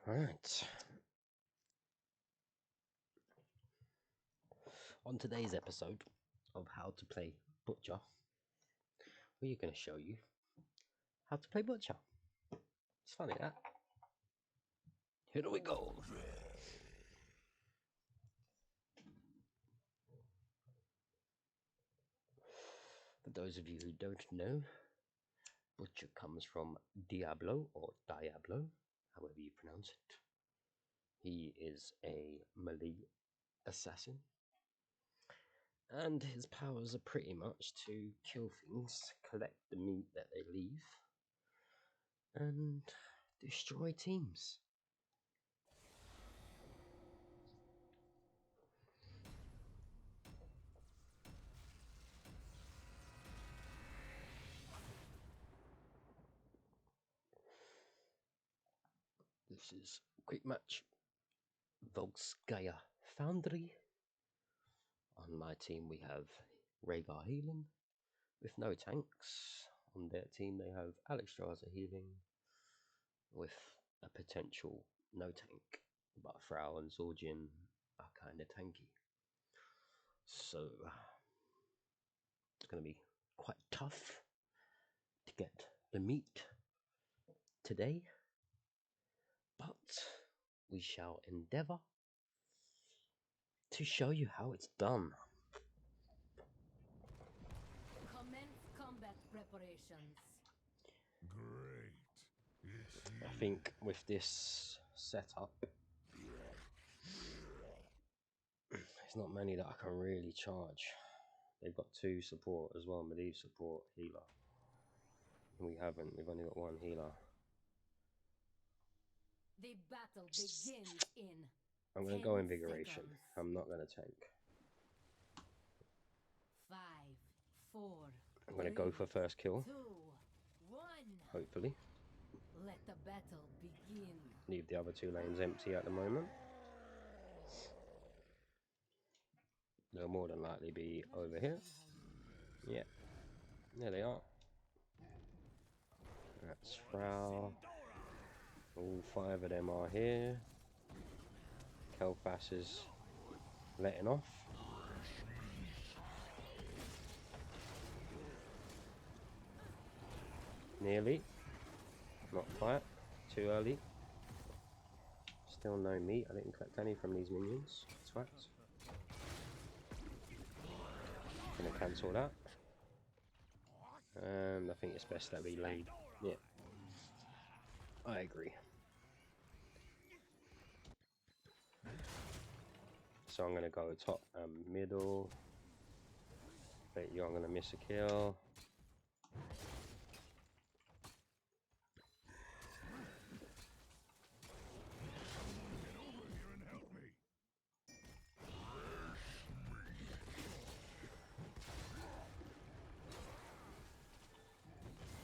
Alright. On today's episode of How to Play Butcher, we're going to show you how to play Butcher. It's funny that. Here we go. For those of you who don't know, Butcher comes from Diablo or Diablo, however you pronounce it. He is a melee assassin, and his powers are pretty much to kill things, collect the meat that they leave, and destroy teams. This is quick match. Volskaya Foundry. On my team we have Rhaegar healing with no tanks. On their team they have Alexstrasza healing with a potential no tank, but Frau and Zorjin are kind of tanky. So it's going to be quite tough to get the meat today, but we shall endeavour to show you how it's done. Commence combat preparations. Great. I think with this setup, there's not many that I can really charge. They've got 2 support as well, melee support, healer. We haven't, we've only got 1 healer. The battle begins in I'm going to go invigoration. I'm not going to tank. 5, 4. I'm going to go for first kill. 2, 1. Hopefully. Let the battle begin. Leave the other 2 lanes empty at the moment. They'll more than likely be over here. Yeah. There they are. That's Frau. All 5 of them are here. Kel'Thas is letting off. Nearly. Not quite. Too early. Still no meat. I didn't collect any from these minions. Twats. Gonna cancel that. And I think it's best that we lead. Yeah. I agree. So I'm gonna go top and middle. Bet you I'm gonna miss a kill.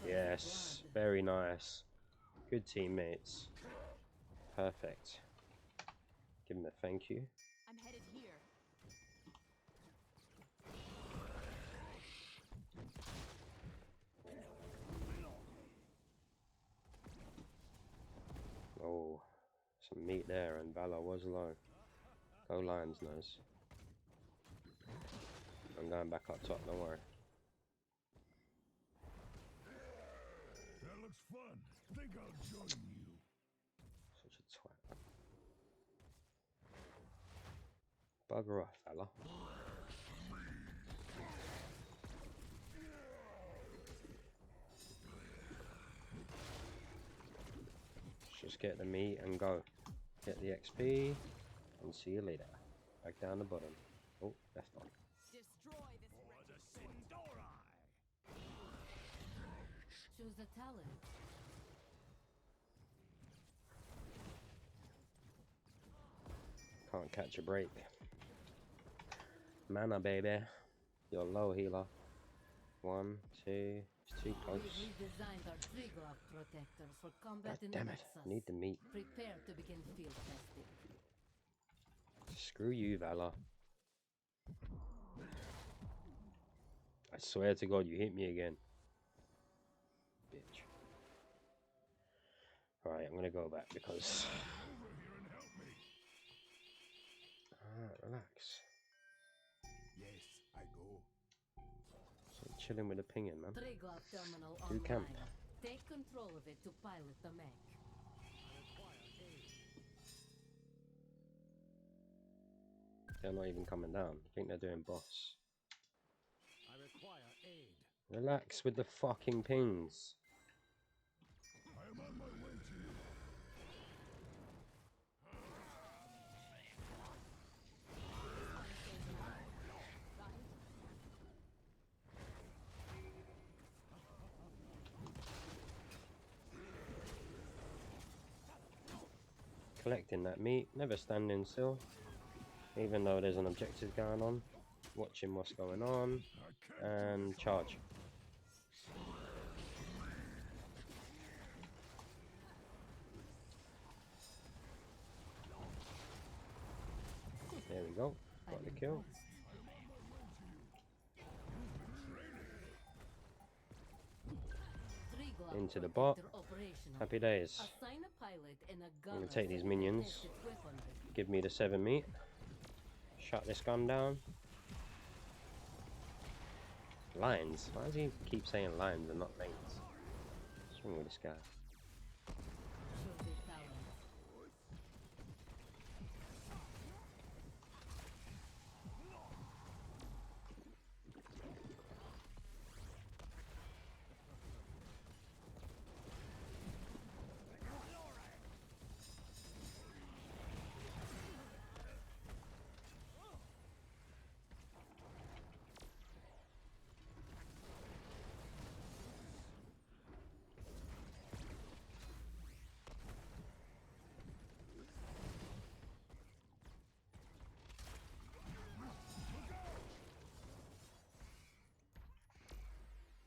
Yes, very nice. Good teammates. Perfect. Give him a thank you. I'm headed here. Oh, some meat there, and Valor was low. Go Lions, nose. I'm going back up top, don't worry. That looks fun. Think I'll join you. Such a twat. Bugger off, fella. Just get the meat and go. Get the XP and see you later. Back down the bottom. Oh, left on. Destroy this Choose a talent. Can't catch a break. Mana, baby. You're low, healer. 1, 2. It's too close. We redesigned our Triglav protector for combat God in damn the it. Nexus. I need the meat. Prepare to begin field testing. Screw you, Valor. I swear to God, you hit me again. Bitch. Alright, I'm gonna go back because Relax. Yes, I go. So chilling with the pinging, man. Triglav terminal Do online. camp. Take control of it to pilot the mech. They're not even coming down. I think they're doing boss. I require aid. Relax with the fucking pings. I am on my way to you. Collecting that meat, never standing still. Even though there's an objective going on. Watching what's going on. I can't And charge. There we go. Got the kill. Triglav Into the bot. protector operational. Happy days. Assign a pilot and a I'm gunner gonna take these for minions. protected weaponry. Give me the 7 meat. Shut this gun down. Lions. Why does he keep saying lions and not lanes? What's wrong with this guy? Show the talent.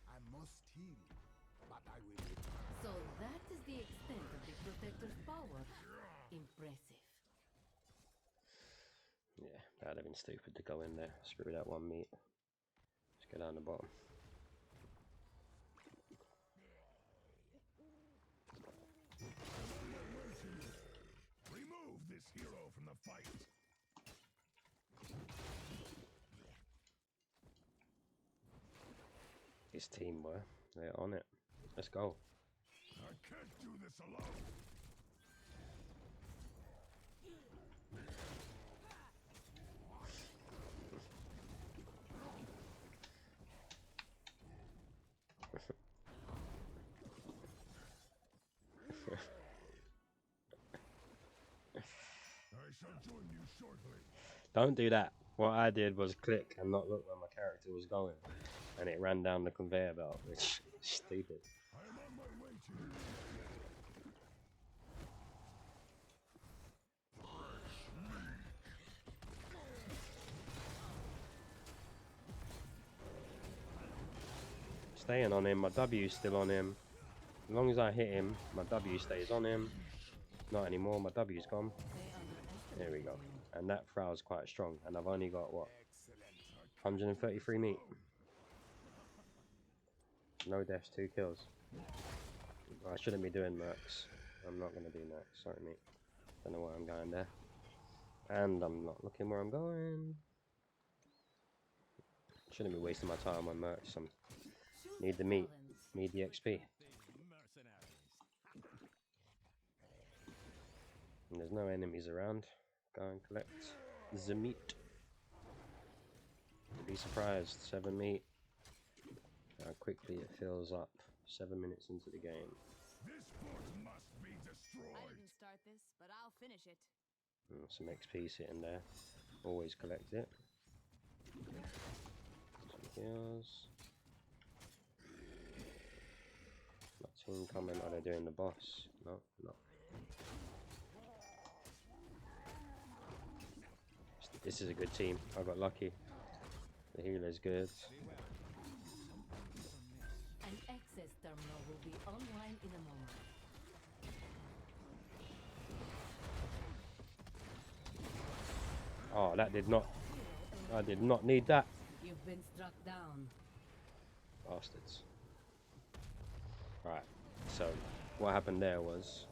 I must heal, but I will return. So that is the extent of the protector's power. Impressive. Yeah, that'd have been stupid to go in there. Screw that 1 meat. Let's go down the bottom. Remove this hero from the fight. His team were. They're on it. Let's go. I can't do this alone. I shall join you shortly. Don't do that. What I did was click and not look where my character was going. And it ran down the conveyor belt, which is stupid. I am on my way to you. Staying on him, my W's still on him. As long as I hit him, my W stays on him. Not anymore, my W's gone. They underestimate There we go. you. And that Frow's quite strong. And I've only got, what, Excellent. 133 meat. No deaths, 2 kills. I shouldn't be doing mercs. I'm not going to do mercs, sorry mate. Don't know why I'm going there. And I'm not looking where I'm going. Shouldn't be wasting my time on mercs. Choose Need the meat. talent. Need the XP. And there's no enemies around. Go and collect the meat. You'd be surprised, 7 meat. How quickly it fills up 7 minutes into the game. This fort must be I destroyed. didn't start this, but I'll finish it. Some XP sitting there. Always collect it. Some heals. My team coming. Are they doing the boss? No, no. This is a good team. I got lucky. The healer's good. An access terminal will be online in a moment. Oh, that did not. I did not need that. You've been struck down. Bastards. Right. So, what happened there was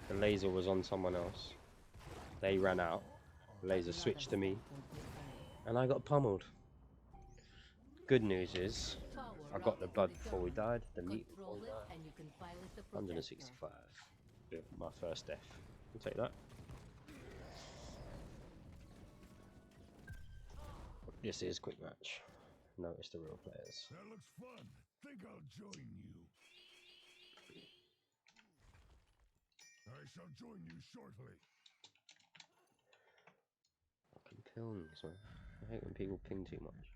the laser was on someone else. They ran out. Laser Another switched to me, step won't be fine. and I got pummeled. Good news is, Power I got up the to blood before we determine. died, the meat before Control we it died. and you can pilot the protector. 165. Yeah, my first death. I'll take that. This is quick match. Notice the real players. That looks fun. Think I'll join you. I shall join you shortly. Fucking pings, man. I hate when people ping too much.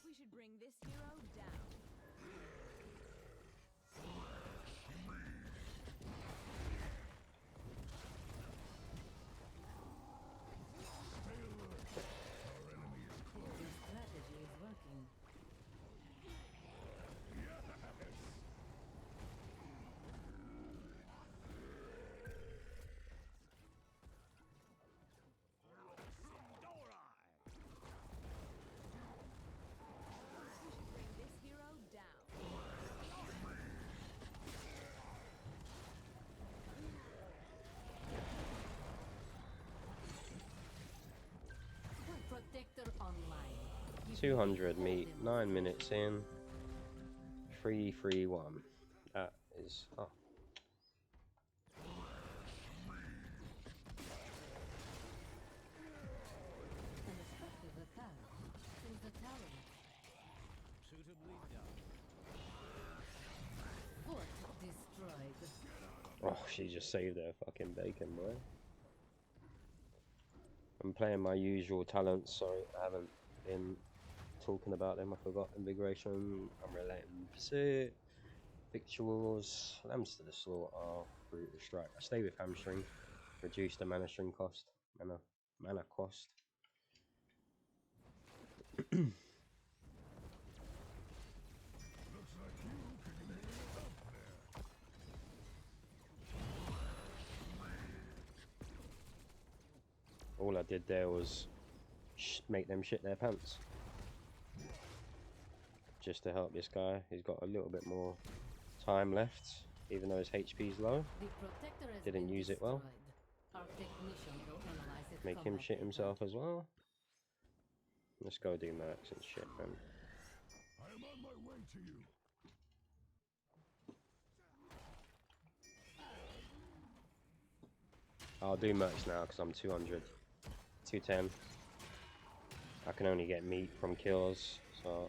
We should bring this hero down. Stay alert. Our enemy is close. Your strategy is working. We should bring this hero down. Protector online. You can 200 hold meat, them 9 minutes in. 3-3-1. That is. Oh. An effective attack. Since the talent. Suitably done. Foot destroyed. Oh, she just saved her fucking bacon, boy. I'm playing my usual talents, sorry, I haven't been talking about them. I forgot Invigoration, Unrelenting Pursuit, Victuals, Lambs to the Slaughter, Brutal Strike. I stay with Hamstring, reduce the mana string cost, mana cost. Looks like you can make it up there. All I did there was make them shit their pants. Just to help this guy. He's got a little bit more time left, even though his HP's low. The protector has Didn't been use it well. destroyed. Our technician will analyze it. Make him shit himself as well. Let's go do mercs and shit, man. I am on my way to you. I'll do mercs now because I'm 200. 210. I can only get meat from kills, so.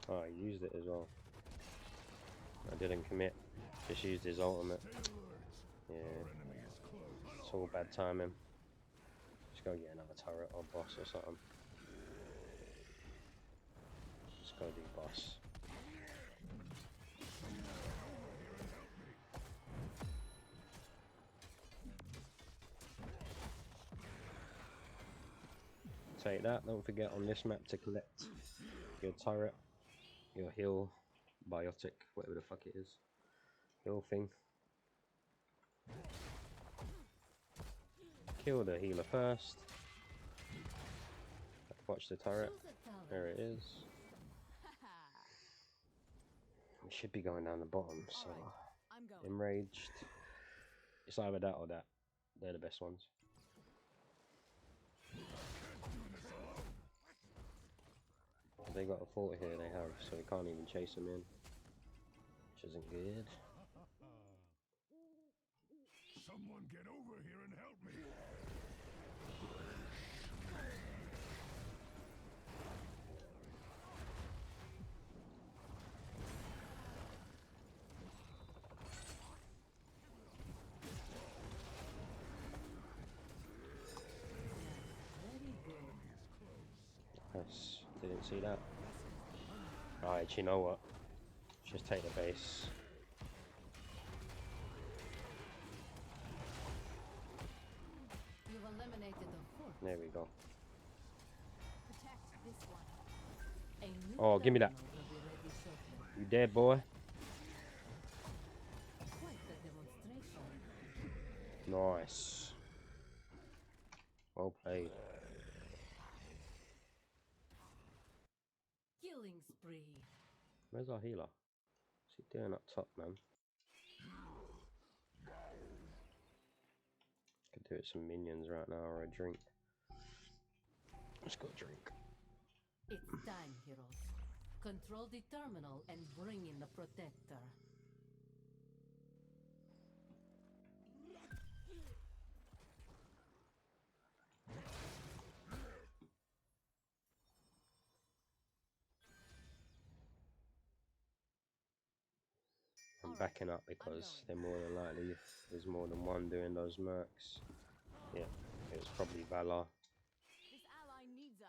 Oh, I used it as well. I didn't commit. Just used his ultimate. Yeah. It's all bad timing. Just go get another turret or boss or something. Just go do boss. Take that. Don't forget on this map to collect your turret, your heal, biotic, whatever the fuck it is. Heal thing. Kill the healer first. Watch the turret. There it is. We should be going down the bottom, so I'm going. enraged. It's either that or that. They're the best ones. They got a fort here, they have, so we can't even chase them in, which isn't good. Someone get over here and help me. Yes, didn't see that. Alright, you know what? Just take the base. You've eliminated the fort. There we go. Protect this one. A new Oh, give me that. terminal will be ready shortly. You dead, boy? Quite Nice. Well played. Killing spree. Where's our healer? What's he doing up top, man? Could do it with some minions right now or a drink. Let's go drink. It's time, heroes. Control the terminal and bring in the protector. I'm backing up because they're more than likely if there's more than one doing those mercs. Yeah, it was probably Valar. This ally needs us.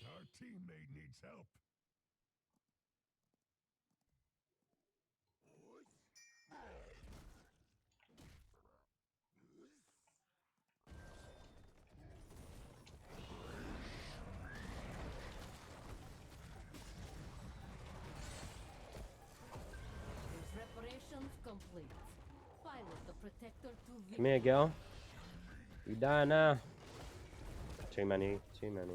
Our teammate needs help. His reparations complete. Pilot the protector to victory. Come here, girl. You die now. Too many, too many.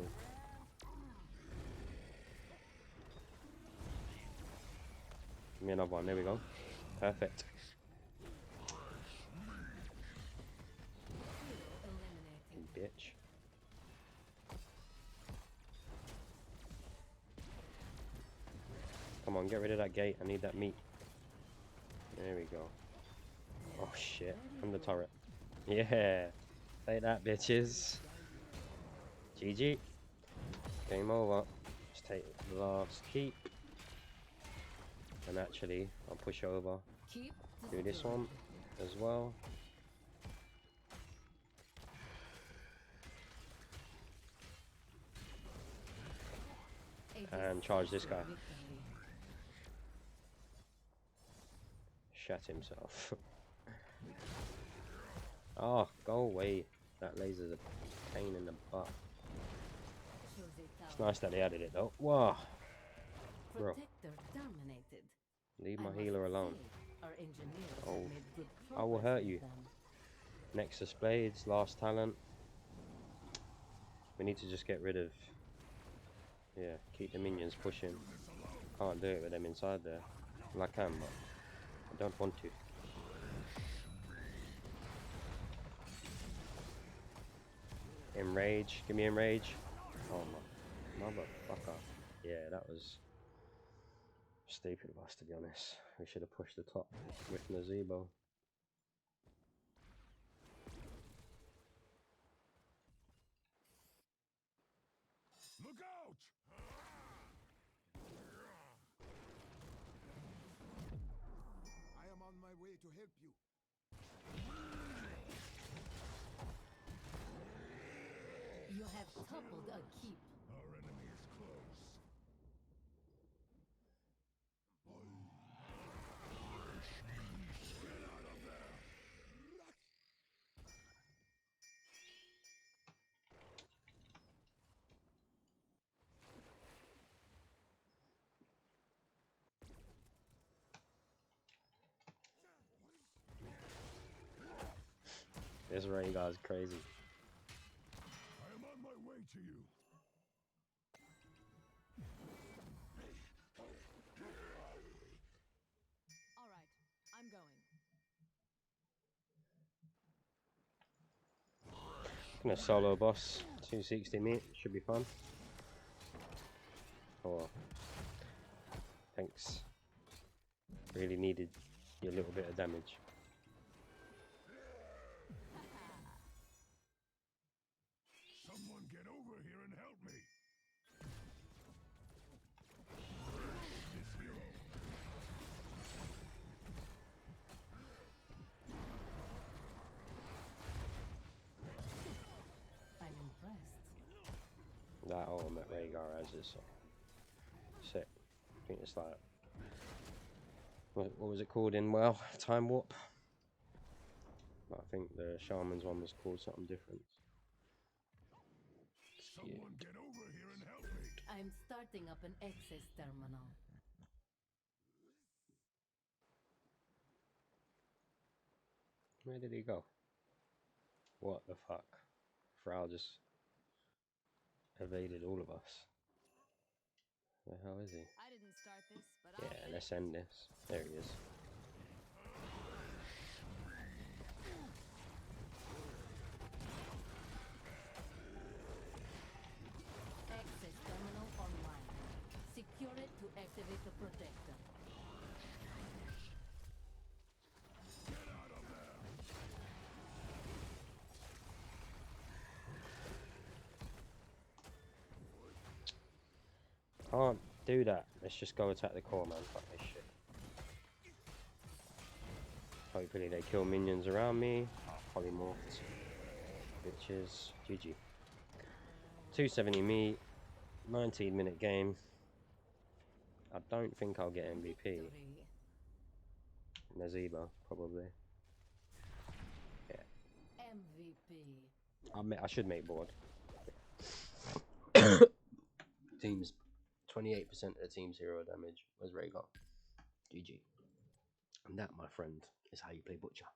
Give me another one. There we go. Perfect. Hero eliminated. Bitch. Come on, get rid of that gate. I need that meat. There we go. Oh shit. From the turret. Yeah. Take that, bitches. GG. Game over. Let's take the last keep. And actually, I'll push over. Keep Do this one as well. And charge this guy. Shat himself. Oh, go away. That laser's a pain in the butt. It's nice that they added it though. Wow. Bro. Protector terminated. Leave my I healer must alone. say, our engineers have Oh, made good I will progress hurt with you. them. Nexus Blades, last talent. We need to just get rid of... Yeah, keep the minions pushing. Can't do it with them inside there. Well, I can, but I don't want to. Enrage. Give me enrage. Oh my motherfucker. Yeah, that was stupid of us, to be honest. We should have pushed the top with Nazebo. Look out! I am on my way to help you. You have toppled a keep. Our enemy is close. Get out of there! This Rhaegar's crazy. I am on my way to you. All right, I'm going. Gonna solo boss. 260 meat. Should be fun. Oh, thanks. Really needed your little bit of damage. Someone get over here and help me. This hero. I'm impressed. That ultimate Rhaegar has is sick. I think it's like, what was it called in WoW? Time Warp? But I think the Shaman's one was called something different. It's Someone get over here and help me. I'm starting up an access terminal. Where did he go? What the fuck? Frau just evaded all of us. Where the hell is he? I didn't start this, but I'll Yeah, finish let's it. end this. There he is. Access terminal online. Secure it to activate the protector. Can't do that. Let's just go attack the core, man. Fuck this shit. Hopefully they kill minions around me. Polymorphs. Bitches. GG. 270 me. 19-minute game. I don't think I'll get MVP. Victory. Nazeeba, probably. MVP. I should make board. Teams. 28% of the team's hero damage was Rhaegar. GG. And that, my friend, is how you play Butcher.